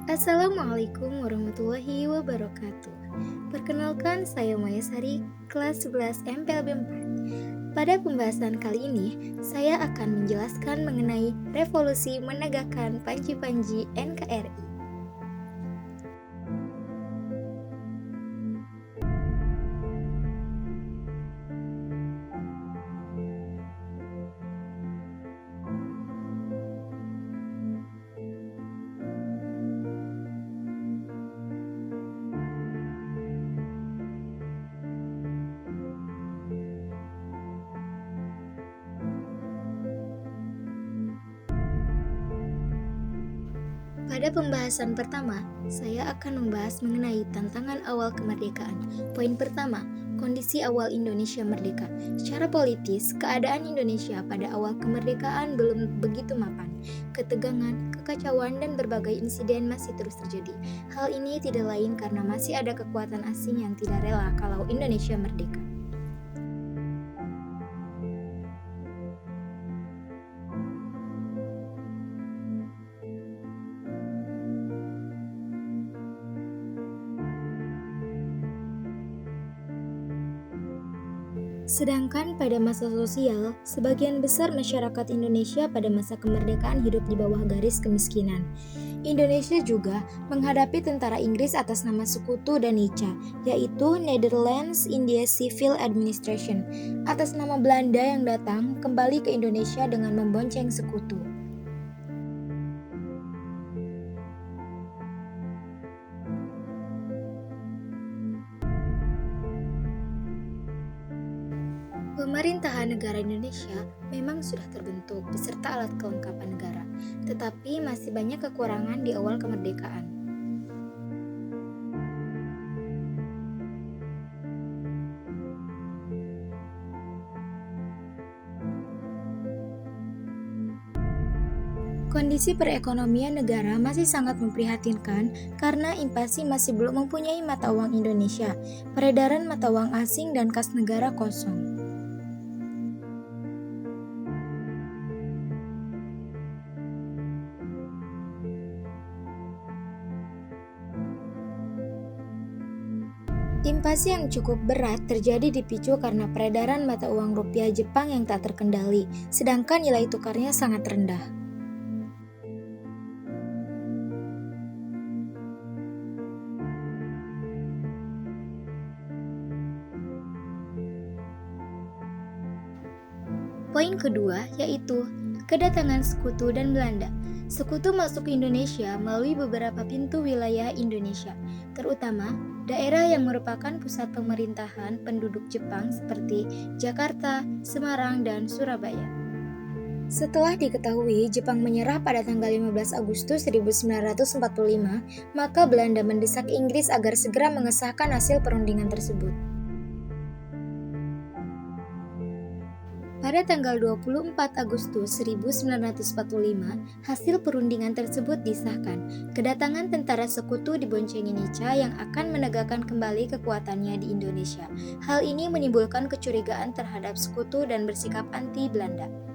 Assalamualaikum warahmatullahi wabarakatuh. Perkenalkan, saya Maya Sari, kelas 11 MPLB 4. Pada pembahasan kali ini, saya akan menjelaskan mengenai revolusi menegakkan panji-panji NKRI. Pada pembahasan pertama, saya akan membahas mengenai tantangan awal kemerdekaan. Poin pertama, kondisi awal Indonesia merdeka. Secara politis, keadaan Indonesia pada awal kemerdekaan belum begitu mapan. Ketegangan, kekacauan, dan berbagai insiden masih terus terjadi. Hal ini tidak lain karena masih ada kekuatan asing yang tidak rela kalau Indonesia merdeka. Sedangkan pada masa sosial, sebagian besar masyarakat Indonesia pada masa kemerdekaan hidup di bawah garis kemiskinan. Indonesia juga menghadapi tentara Inggris atas nama sekutu dan Nica, yaitu Netherlands India Civil Administration, atas nama Belanda yang datang kembali ke Indonesia dengan membonceng sekutu. Pemerintahan negara Indonesia memang sudah terbentuk beserta alat kelengkapan negara, tetapi masih banyak kekurangan di awal kemerdekaan. Kondisi perekonomian negara masih sangat memprihatinkan karena invasi masih belum mempunyai mata uang Indonesia, peredaran mata uang asing dan kas negara kosong. Invasi yang cukup berat terjadi dipicu karena peredaran mata uang rupiah Jepang yang tak terkendali, sedangkan nilai tukarnya sangat rendah. Poin kedua yaitu kedatangan sekutu dan Belanda. Sekutu masuk ke Indonesia melalui beberapa pintu wilayah Indonesia, terutama daerah yang merupakan pusat pemerintahan penduduk Jepang seperti Jakarta, Semarang, dan Surabaya. Setelah diketahui Jepang menyerah pada tanggal 15 Agustus 1945, maka Belanda mendesak Inggris agar segera mengesahkan hasil perundingan tersebut. Pada tanggal 24 Agustus 1945, hasil perundingan tersebut disahkan. Kedatangan tentara sekutu diboncengi Nica yang akan menegakkan kembali kekuatannya di Indonesia. Hal ini menimbulkan kecurigaan terhadap sekutu dan bersikap anti-Belanda.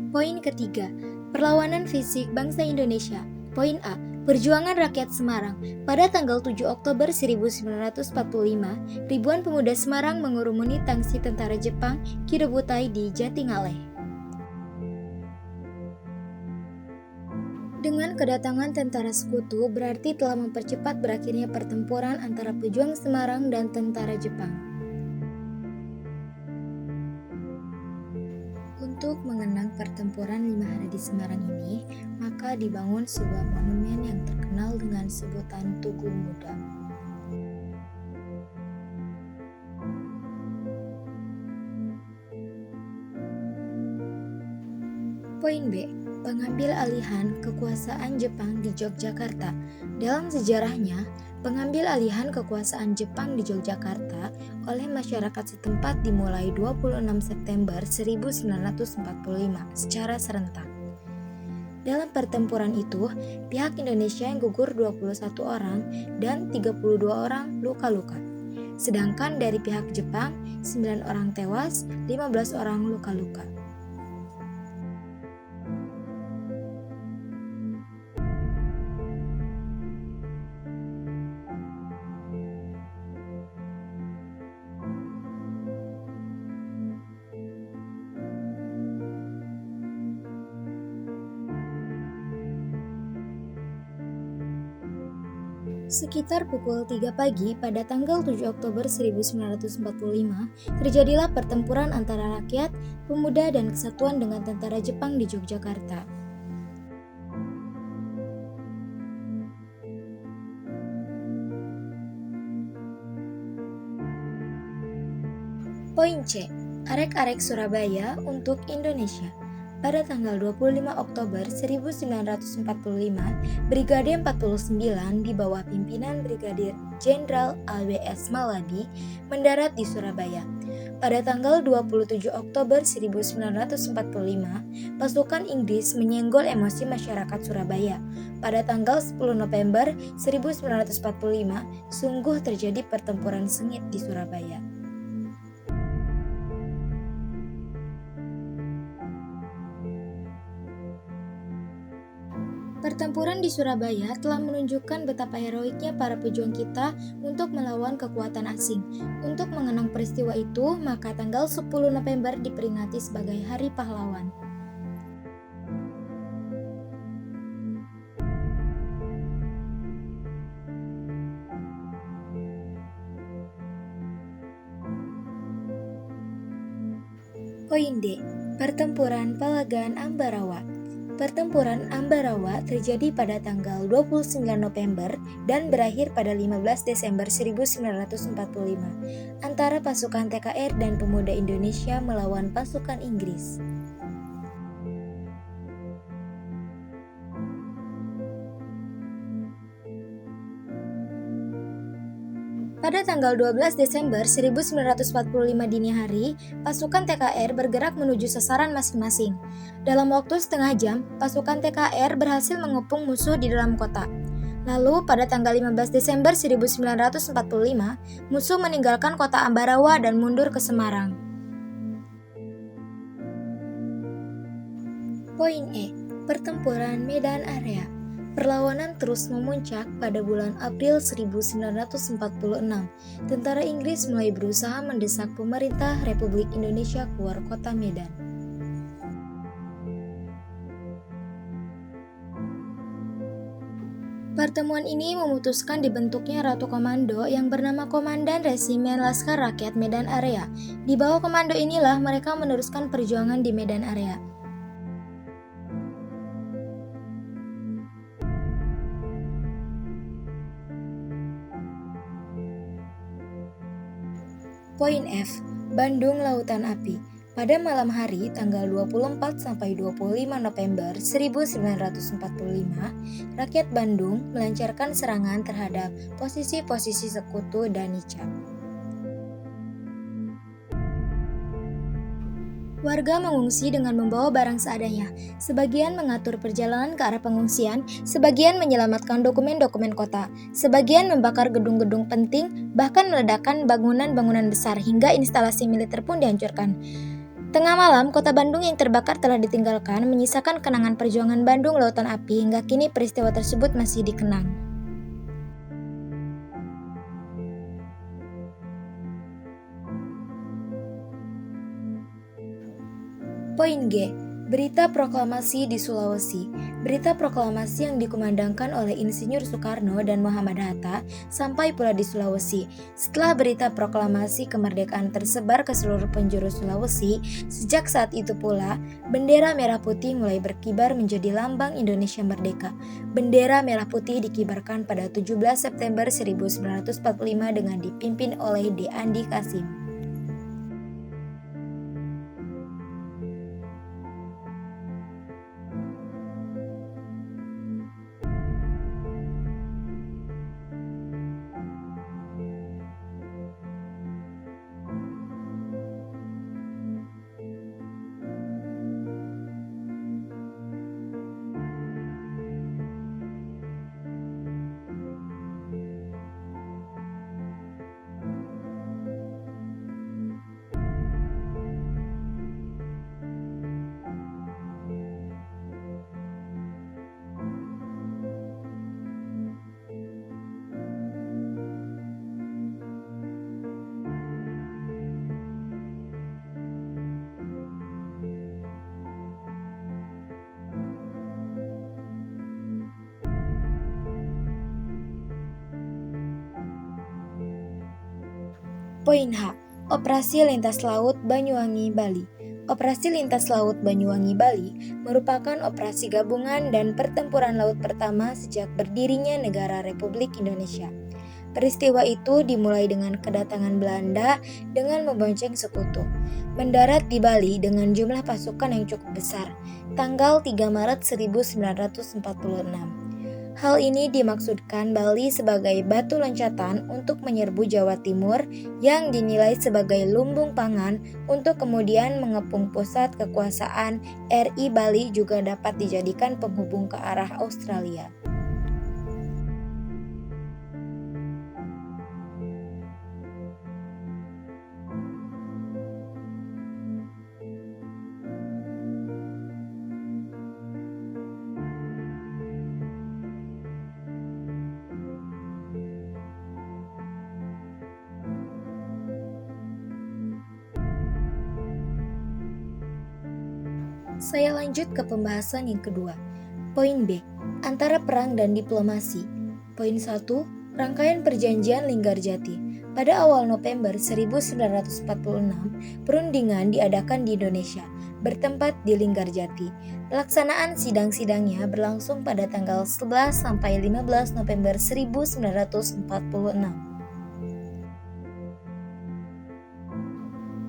Poin ketiga, perlawanan fisik bangsa Indonesia. Poin A, perjuangan rakyat Semarang. Pada tanggal 7 Oktober 1945, ribuan pemuda Semarang mengurumuni tangsi tentara Jepang Kidobutai di Jatingaleh. Dengan kedatangan tentara sekutu berarti telah mempercepat berakhirnya pertempuran antara pejuang Semarang dan tentara Jepang. Untuk mengenang pertempuran 5 hari di Semarang ini, maka dibangun sebuah monumen yang terkenal dengan sebutan Tugu Muda. Poin B, pengambil alihan kekuasaan Jepang di Yogyakarta. Dalam sejarahnya, pengambil alihan kekuasaan Jepang di Yogyakarta oleh masyarakat setempat dimulai 26 September 1945 secara serentak. Dalam pertempuran itu, pihak Indonesia yang gugur 21 orang dan 32 orang luka-luka. Sedangkan dari pihak Jepang, 9 orang tewas, 15 orang luka-luka. Sekitar pukul 3 pagi pada tanggal 7 Oktober 1945, terjadilah pertempuran antara rakyat, pemuda, dan kesatuan dengan tentara Jepang di Yogyakarta. Poin C. Arek-arek Surabaya untuk Indonesia. Pada tanggal 25 Oktober 1945, Brigade 49 di bawah pimpinan Brigadir Jenderal AWS Malabi mendarat di Surabaya. Pada tanggal 27 Oktober 1945, pasukan Inggris menyenggol emosi masyarakat Surabaya. Pada tanggal 10 November 1945, sungguh terjadi pertempuran sengit di Surabaya. Pertempuran di Surabaya telah menunjukkan betapa heroiknya para pejuang kita untuk melawan kekuatan asing. Untuk mengenang peristiwa itu, maka tanggal 10 November diperingati sebagai Hari Pahlawan. Poin D. Pertempuran Palagan Ambarawa. Pertempuran Ambarawa terjadi pada tanggal 29 November dan berakhir pada 15 Desember 1945 antara pasukan TKR dan Pemuda Indonesia melawan pasukan Inggris. Pada tanggal 12 Desember 1945 dini hari, pasukan TKR bergerak menuju sasaran masing-masing. Dalam waktu setengah jam, pasukan TKR berhasil mengepung musuh di dalam kota. Lalu, pada tanggal 15 Desember 1945, musuh meninggalkan kota Ambarawa dan mundur ke Semarang. Poin E. Pertempuran Medan Area. Perlawanan terus memuncak pada bulan April 1946. Tentara Inggris mulai berusaha mendesak pemerintah Republik Indonesia keluar kota Medan. Pertemuan ini memutuskan dibentuknya Ratu Komando yang bernama Komandan Resimen Laskar Rakyat Medan Area. Di bawah komando inilah mereka meneruskan perjuangan di Medan Area. Poin F. Bandung Lautan Api. Pada malam hari tanggal 24 sampai 25 November 1945, rakyat Bandung melancarkan serangan terhadap posisi-posisi sekutu Danica. Warga mengungsi dengan membawa barang seadanya. Sebagian mengatur perjalanan ke arah pengungsian, sebagian menyelamatkan dokumen-dokumen kota, sebagian membakar gedung-gedung penting, bahkan meledakkan bangunan-bangunan besar hingga instalasi militer pun dihancurkan. Tengah malam, kota Bandung yang terbakar telah ditinggalkan, menyisakan kenangan perjuangan Bandung Lautan Api hingga kini peristiwa tersebut masih dikenang. Poin G. Berita proklamasi di Sulawesi. Berita proklamasi yang dikumandangkan oleh Insinyur Soekarno dan Muhammad Hatta sampai pula di Sulawesi. Setelah berita proklamasi kemerdekaan tersebar ke seluruh penjuru Sulawesi, sejak saat itu pula, bendera merah putih mulai berkibar menjadi lambang Indonesia merdeka. Bendera merah putih dikibarkan pada 17 September 1945 dengan dipimpin oleh D. Andi Kasim. Poin H. Operasi Lintas Laut Banyuwangi Bali. Operasi Lintas Laut Banyuwangi Bali merupakan operasi gabungan dan pertempuran laut pertama sejak berdirinya negara Republik Indonesia. Peristiwa itu dimulai dengan kedatangan Belanda dengan membonceng sekutu, mendarat di Bali dengan jumlah pasukan yang cukup besar, tanggal 3 Maret 1946. Hal ini dimaksudkan Bali sebagai batu loncatan untuk menyerbu Jawa Timur yang dinilai sebagai lumbung pangan untuk kemudian mengepung pusat kekuasaan RI Bali juga dapat dijadikan penghubung ke arah Australia. Saya lanjut ke pembahasan yang kedua. Poin B. Antara perang dan diplomasi. Poin 1. Rangkaian perjanjian Linggarjati. Pada awal November 1946, perundingan diadakan di Indonesia, bertempat di Linggarjati. Pelaksanaan sidang-sidangnya berlangsung pada tanggal 11 sampai 15 November 1946.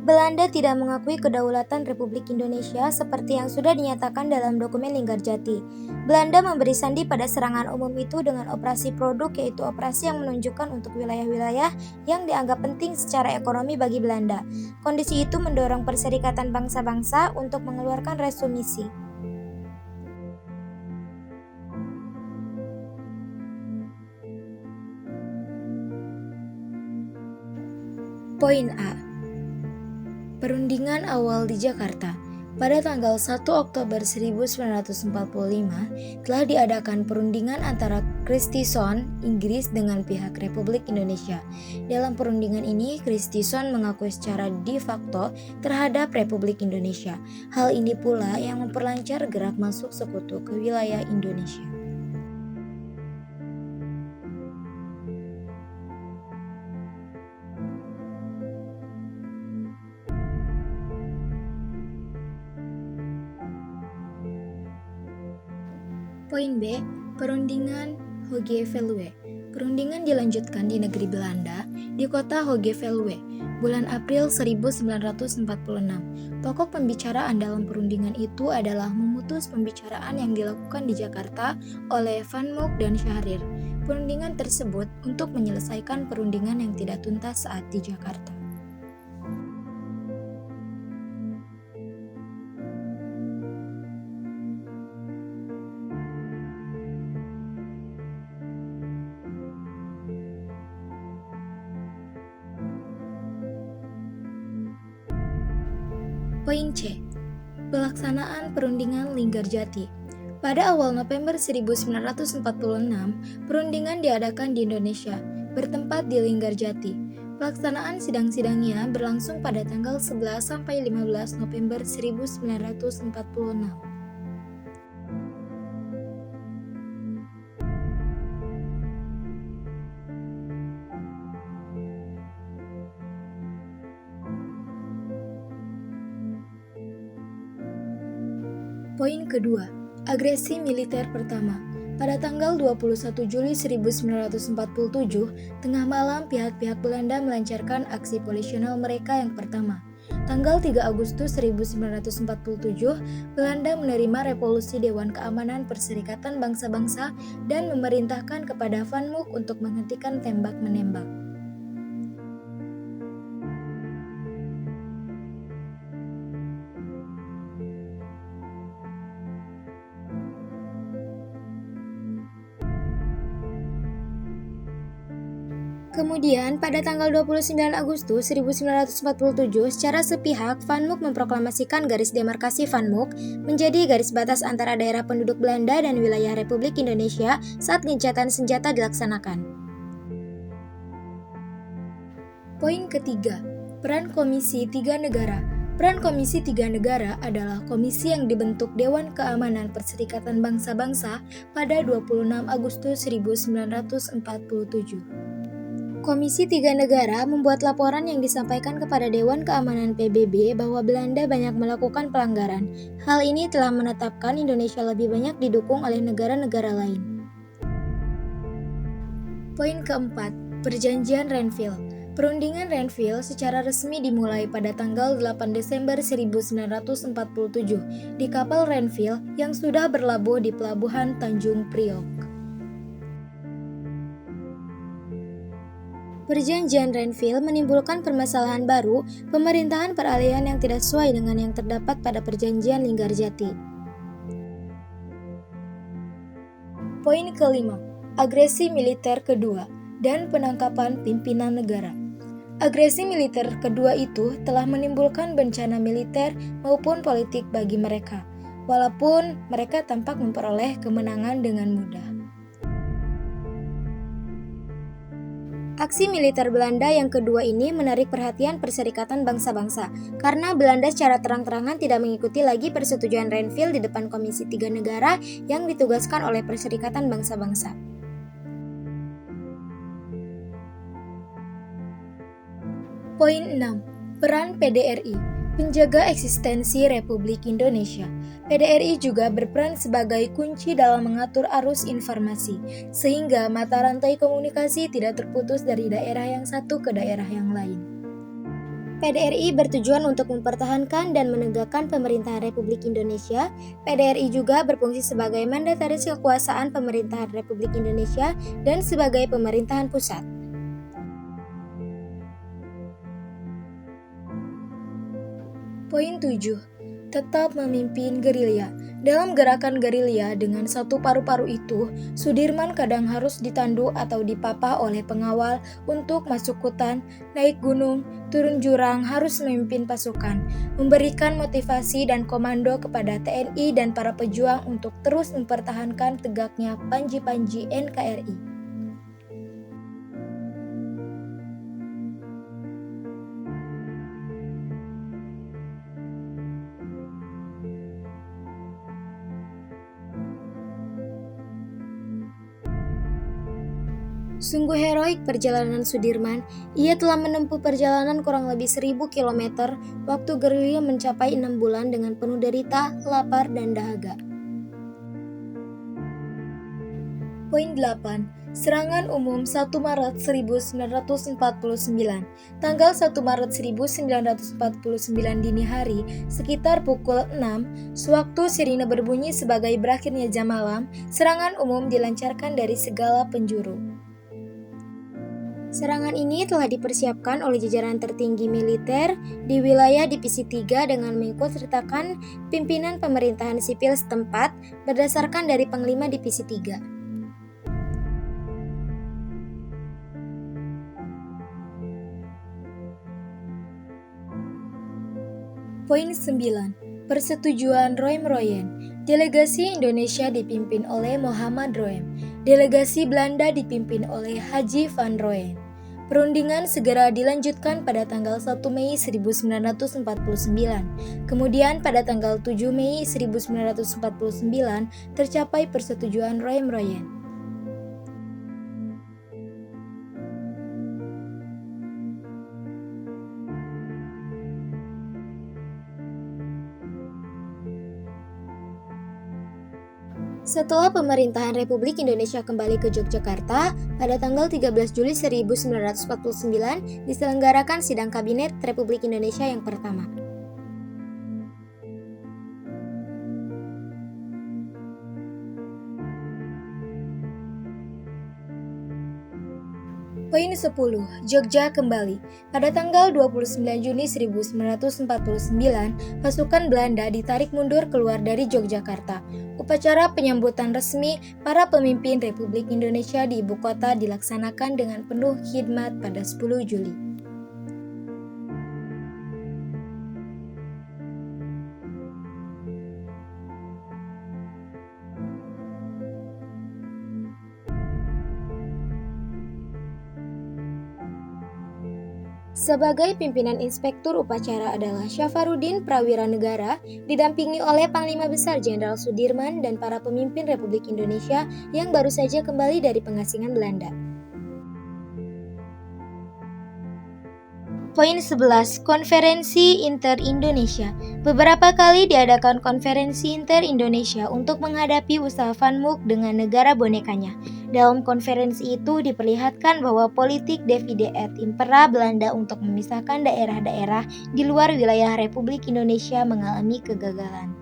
Belanda tidak mengakui kedaulatan Republik Indonesia seperti yang sudah dinyatakan dalam dokumen Linggarjati. Belanda memberi sandi pada serangan umum itu dengan operasi produk, yaitu operasi yang menunjukkan untuk wilayah-wilayah yang dianggap penting secara ekonomi bagi Belanda. Kondisi itu mendorong Perserikatan Bangsa-Bangsa untuk mengeluarkan resolusi. Poin A. Perundingan awal di Jakarta. Pada tanggal 1 Oktober 1945 telah diadakan perundingan antara Christison, Inggris dengan pihak Republik Indonesia. Dalam perundingan ini, Christison mengakui secara de facto terhadap Republik Indonesia. Hal ini pula yang memperlancar gerak masuk sekutu ke wilayah Indonesia. Poin B. Perundingan Hoge-Veluwe. Perundingan dilanjutkan di negeri Belanda, di kota Hoge-Veluwe, bulan April 1946. Pokok pembicaraan dalam perundingan itu adalah memutus pembicaraan yang dilakukan di Jakarta oleh Van Mook dan Syahrir. Perundingan tersebut untuk menyelesaikan perundingan yang tidak tuntas saat di Jakarta. Poin C. Pelaksanaan perundingan Linggarjati. Pada awal November 1946, perundingan diadakan di Indonesia, bertempat di Linggarjati. Pelaksanaan sidang-sidangnya berlangsung pada tanggal 11 sampai 15 November 1946. Poin kedua, agresi militer pertama. Pada tanggal 21 Juli 1947, tengah malam pihak-pihak Belanda melancarkan aksi polisional mereka yang pertama. Tanggal 3 Agustus 1947, Belanda menerima resolusi Dewan Keamanan Perserikatan Bangsa-Bangsa dan memerintahkan kepada Van Mook untuk menghentikan tembak-menembak. Kemudian, pada tanggal 29 Agustus 1947, secara sepihak, Van Mook memproklamasikan garis demarkasi Van Mook menjadi garis batas antara daerah penduduk Belanda dan wilayah Republik Indonesia saat gencatan senjata dilaksanakan. Poin ketiga, peran Komisi Tiga Negara. Peran Komisi Tiga Negara adalah komisi yang dibentuk Dewan Keamanan Perserikatan Bangsa-Bangsa pada 26 Agustus 1947. Komisi Tiga Negara membuat laporan yang disampaikan kepada Dewan Keamanan PBB bahwa Belanda banyak melakukan pelanggaran. Hal ini telah menetapkan Indonesia lebih banyak didukung oleh negara-negara lain. Poin keempat, Perjanjian Renville. Perundingan Renville secara resmi dimulai pada tanggal 8 Desember 1947 di kapal Renville yang sudah berlabuh di pelabuhan Tanjung Priok. Perjanjian Renville menimbulkan permasalahan baru, pemerintahan peralihan yang tidak sesuai dengan yang terdapat pada Perjanjian Linggarjati. Poin kelima, agresi militer kedua dan penangkapan pimpinan negara. Agresi militer kedua itu telah menimbulkan bencana militer maupun politik bagi mereka, walaupun mereka tampak memperoleh kemenangan dengan mudah. Aksi militer Belanda yang kedua ini menarik perhatian Perserikatan Bangsa-Bangsa, karena Belanda secara terang-terangan tidak mengikuti lagi persetujuan Renville di depan Komisi Tiga Negara yang ditugaskan oleh Perserikatan Bangsa-Bangsa. Poin 6. Peran PDRI, penjaga eksistensi Republik Indonesia. PDRI juga berperan sebagai kunci dalam mengatur arus informasi, sehingga mata rantai komunikasi tidak terputus dari daerah yang satu ke daerah yang lain. PDRI bertujuan untuk mempertahankan dan menegakkan pemerintahan Republik Indonesia. PDRI juga berfungsi sebagai mandataris kekuasaan pemerintahan Republik Indonesia dan sebagai pemerintahan pusat. Poin 7. Tetap memimpin gerilya. Dalam gerakan gerilya dengan satu paru-paru itu, Sudirman kadang harus ditandu atau dipapah oleh pengawal untuk masuk hutan, naik gunung, turun jurang, harus memimpin pasukan, memberikan motivasi dan komando kepada TNI dan para pejuang untuk terus mempertahankan tegaknya panji-panji NKRI. Sungguh heroik perjalanan Sudirman. Ia telah menempuh perjalanan kurang lebih 1000 km, waktu gerilya mencapai 6 bulan dengan penuh derita, lapar, dan dahaga. Poin 8. Serangan umum 1 Maret 1949. Tanggal 1 Maret 1949 dini hari, sekitar pukul 6, sewaktu sirine berbunyi sebagai berakhirnya jam malam, serangan umum dilancarkan dari segala penjuru. Serangan ini telah dipersiapkan oleh jajaran tertinggi militer di wilayah Divisi 3 dengan mengikutsertakan pimpinan pemerintahan sipil setempat berdasarkan dari Panglima Divisi 3. Poin 9. Persetujuan Roem-Royen. Delegasi Indonesia dipimpin oleh Muhammad Roem. Delegasi Belanda dipimpin oleh Haji van Royen. Perundingan segera dilanjutkan pada tanggal 1 Mei 1949. Kemudian pada tanggal 7 Mei 1949 tercapai persetujuan Roem-Royen. Setelah pemerintahan Republik Indonesia kembali ke Yogyakarta, pada tanggal 13 Juli 1949 diselenggarakan sidang Kabinet Republik Indonesia yang pertama. Poin 10. Jogja kembali. Pada tanggal 29 Juni 1949, pasukan Belanda ditarik mundur keluar dari Yogyakarta. Upacara penyambutan resmi para pemimpin Republik Indonesia di ibu kota dilaksanakan dengan penuh khidmat pada 10 Juli. Sebagai pimpinan inspektur upacara adalah Syafarudin Prawira Negara, didampingi oleh Panglima Besar Jenderal Sudirman dan para pemimpin Republik Indonesia yang baru saja kembali dari pengasingan Belanda. Poin 11. Konferensi Inter-Indonesia. Beberapa kali diadakan konferensi Inter-Indonesia untuk menghadapi usaha Van Mook dengan negara bonekanya. Dalam konferensi itu diperlihatkan bahwa politik divide et impera Belanda untuk memisahkan daerah-daerah di luar wilayah Republik Indonesia mengalami kegagalan.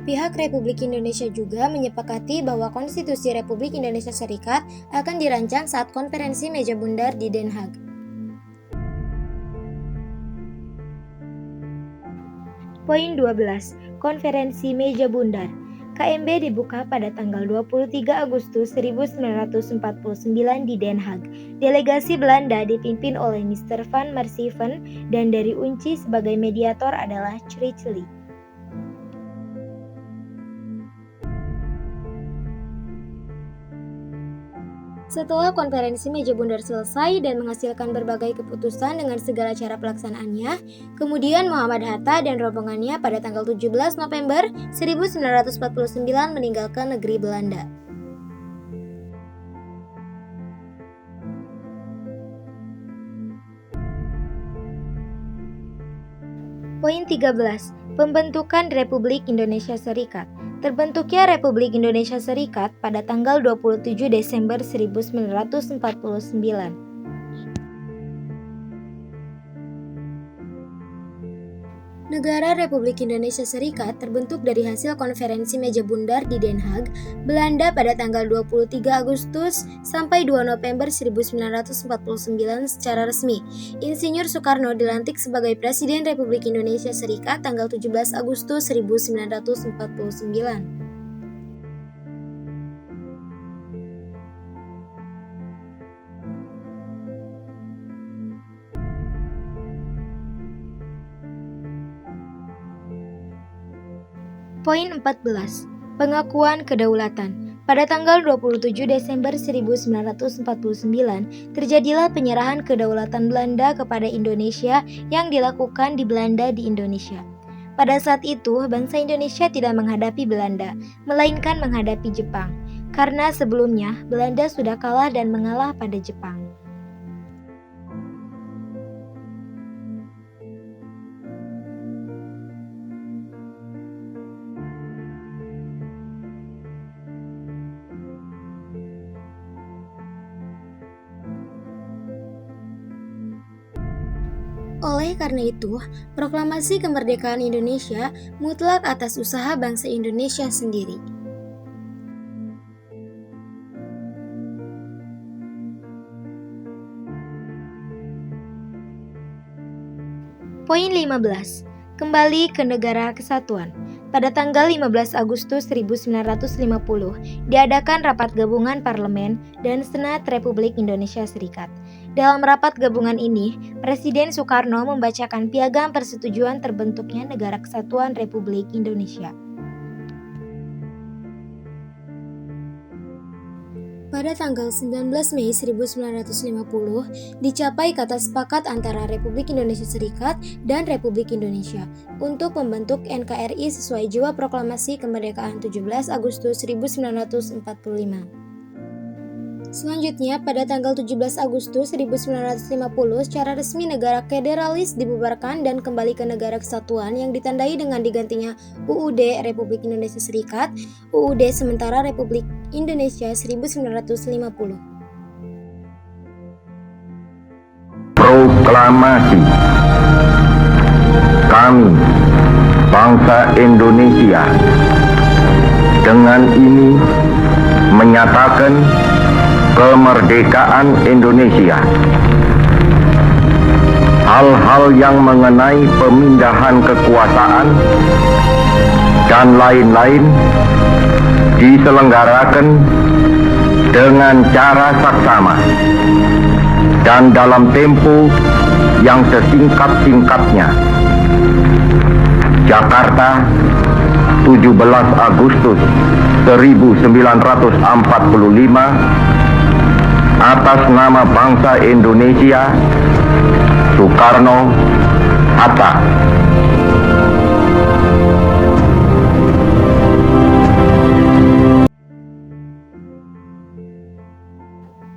Pihak Republik Indonesia juga menyepakati bahwa Konstitusi Republik Indonesia Serikat akan dirancang saat konferensi meja bundar di Den Haag. Poin 12. Konferensi meja bundar. KMB dibuka pada tanggal 23 Agustus 1949 di Den Haag. Delegasi Belanda dipimpin oleh Mr. van Marsieven dan dari UNCI sebagai mediator adalah Chrysley. Setelah konferensi meja bundar selesai dan menghasilkan berbagai keputusan dengan segala cara pelaksanaannya, kemudian Muhammad Hatta dan rombongannya pada tanggal 17 November 1949 meninggalkan negeri Belanda. Poin 13. Pembentukan Republik Indonesia Serikat. Terbentuknya Republik Indonesia Serikat pada tanggal 27 Desember 1949. Negara Republik Indonesia Serikat terbentuk dari hasil konferensi meja bundar di Den Haag, Belanda pada tanggal 23 Agustus sampai 2 November 1949 secara resmi. Insinyur Soekarno dilantik sebagai Presiden Republik Indonesia Serikat tanggal 17 Agustus 1949. Poin 14. Pengakuan kedaulatan. Pada tanggal 27 Desember 1949, terjadilah penyerahan kedaulatan Belanda kepada Indonesia yang dilakukan di Belanda di Indonesia. Pada saat itu, bangsa Indonesia tidak menghadapi Belanda, melainkan menghadapi Jepang, karena sebelumnya Belanda sudah kalah dan mengalah pada Jepang. Oleh karena itu, proklamasi kemerdekaan Indonesia mutlak atas usaha bangsa Indonesia sendiri. Poin 15. Kembali ke negara kesatuan. Pada tanggal 15 Agustus 1950, diadakan rapat gabungan Parlemen dan Senat Republik Indonesia Serikat. Dalam rapat gabungan ini, Presiden Soekarno membacakan piagam persetujuan terbentuknya Negara Kesatuan Republik Indonesia. Pada tanggal 19 Mei 1950, dicapai kata sepakat antara Republik Indonesia Serikat dan Republik Indonesia untuk membentuk NKRI sesuai jiwa proklamasi kemerdekaan 17 Agustus 1945. Selanjutnya, pada tanggal 17 Agustus 1950, secara resmi negara federalis dibubarkan dan kembali ke negara kesatuan yang ditandai dengan digantinya UUD Republik Indonesia Serikat, UUD sementara Republik Indonesia 1950. Proklamasi. Kami, bangsa Indonesia, dengan ini menyatakan kemerdekaan Indonesia. Hal-hal yang mengenai pemindahan kekuasaan dan lain-lain diselenggarakan dengan cara saksama dan dalam tempo yang sesingkat-singkatnya. Jakarta, 17 Agustus 1945, atas nama bangsa Indonesia, Soekarno-Hatta.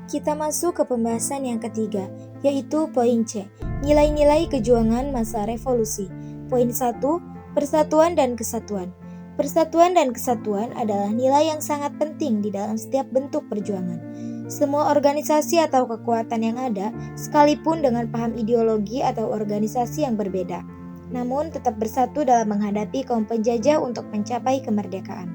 Kita masuk ke pembahasan yang ketiga, yaitu poin C, nilai-nilai kejuangan masa revolusi. Poin 1, persatuan dan kesatuan. Persatuan dan kesatuan adalah nilai yang sangat penting di dalam setiap bentuk perjuangan. Semua organisasi atau kekuatan yang ada, sekalipun dengan paham ideologi atau organisasi yang berbeda, namun tetap bersatu dalam menghadapi kaum penjajah untuk mencapai kemerdekaan.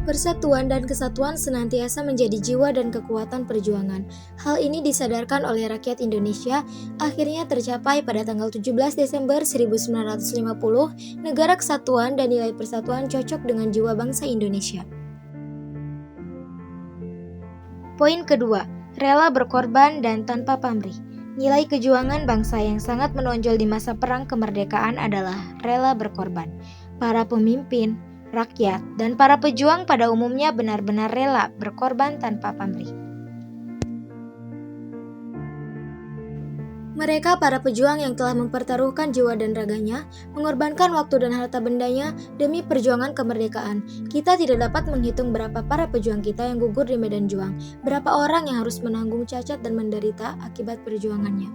Persatuan dan kesatuan senantiasa menjadi jiwa dan kekuatan perjuangan. Hal ini disadarkan oleh rakyat Indonesia, akhirnya tercapai pada tanggal 17 Desember 1950, negara kesatuan dan nilai persatuan cocok dengan jiwa bangsa Indonesia. Poin kedua, rela berkorban dan tanpa pamrih. Nilai kejuangan bangsa yang sangat menonjol di masa perang kemerdekaan adalah rela berkorban. Para pemimpin, rakyat, dan para pejuang pada umumnya benar-benar rela berkorban tanpa pamrih. Mereka para pejuang yang telah mempertaruhkan jiwa dan raganya, mengorbankan waktu dan harta bendanya demi perjuangan kemerdekaan. Kita tidak dapat menghitung berapa para pejuang kita yang gugur di medan juang, berapa orang yang harus menanggung cacat dan menderita akibat perjuangannya.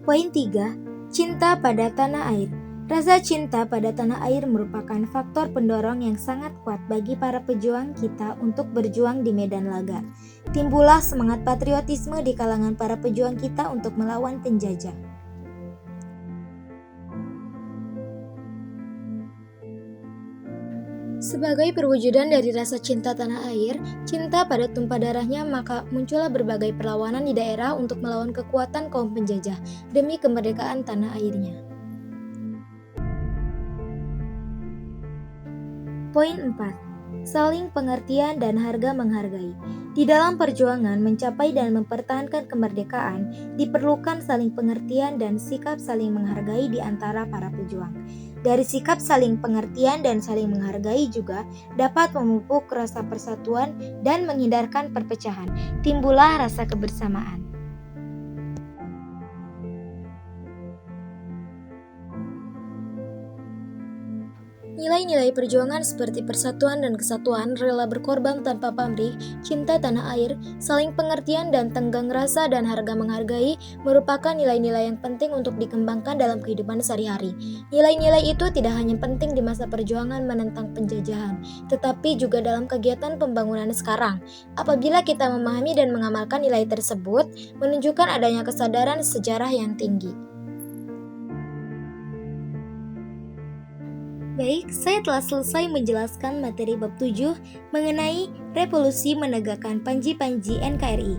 Poin 3. Cinta pada tanah air. Rasa cinta pada tanah air merupakan faktor pendorong yang sangat kuat bagi para pejuang kita untuk berjuang di medan laga. Timbullah semangat patriotisme di kalangan para pejuang kita untuk melawan penjajah. Sebagai perwujudan dari rasa cinta tanah air, cinta pada tumpah darahnya, maka muncullah berbagai perlawanan di daerah untuk melawan kekuatan kaum penjajah demi kemerdekaan tanah airnya. Poin 4. Saling pengertian dan harga menghargai. Di dalam perjuangan mencapai dan mempertahankan kemerdekaan, diperlukan saling pengertian dan sikap saling menghargai di antara para pejuang. Dari sikap saling pengertian dan saling menghargai juga dapat memupuk rasa persatuan dan menghindarkan perpecahan. Timbullah rasa kebersamaan. Nilai-nilai perjuangan seperti persatuan dan kesatuan, rela berkorban tanpa pamrih, cinta tanah air, saling pengertian, dan tenggang rasa dan harga menghargai merupakan nilai-nilai yang penting untuk dikembangkan dalam kehidupan sehari-hari. Nilai-nilai itu tidak hanya penting di masa perjuangan menentang penjajahan, tetapi juga dalam kegiatan pembangunan sekarang. Apabila kita memahami dan mengamalkan nilai tersebut, menunjukkan adanya kesadaran sejarah yang tinggi. Baik, saya telah selesai menjelaskan materi bab 7 mengenai revolusi menegakkan panji-panji NKRI.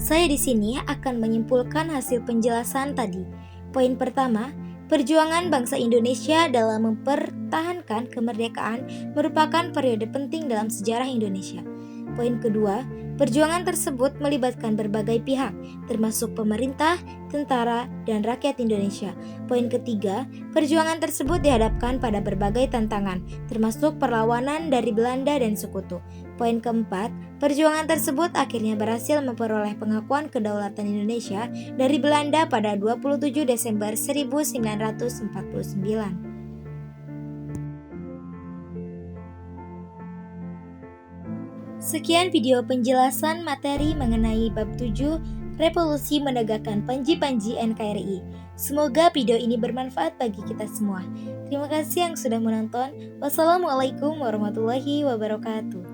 Saya di sini akan menyimpulkan hasil penjelasan tadi. Poin pertama, perjuangan bangsa Indonesia dalam mempertahankan kemerdekaan merupakan periode penting dalam sejarah Indonesia. Poin kedua, perjuangan tersebut melibatkan berbagai pihak, termasuk pemerintah, tentara, dan rakyat Indonesia. Poin ketiga, perjuangan tersebut dihadapkan pada berbagai tantangan, termasuk perlawanan dari Belanda dan Sekutu. Poin keempat, perjuangan tersebut akhirnya berhasil memperoleh pengakuan kedaulatan Indonesia dari Belanda pada 27 Desember 1949. Sekian video penjelasan materi mengenai bab 7 Revolusi Menegakkan Panji-Panji NKRI. Semoga video ini bermanfaat bagi kita semua. Terima kasih yang sudah menonton. Wassalamualaikum warahmatullahi wabarakatuh.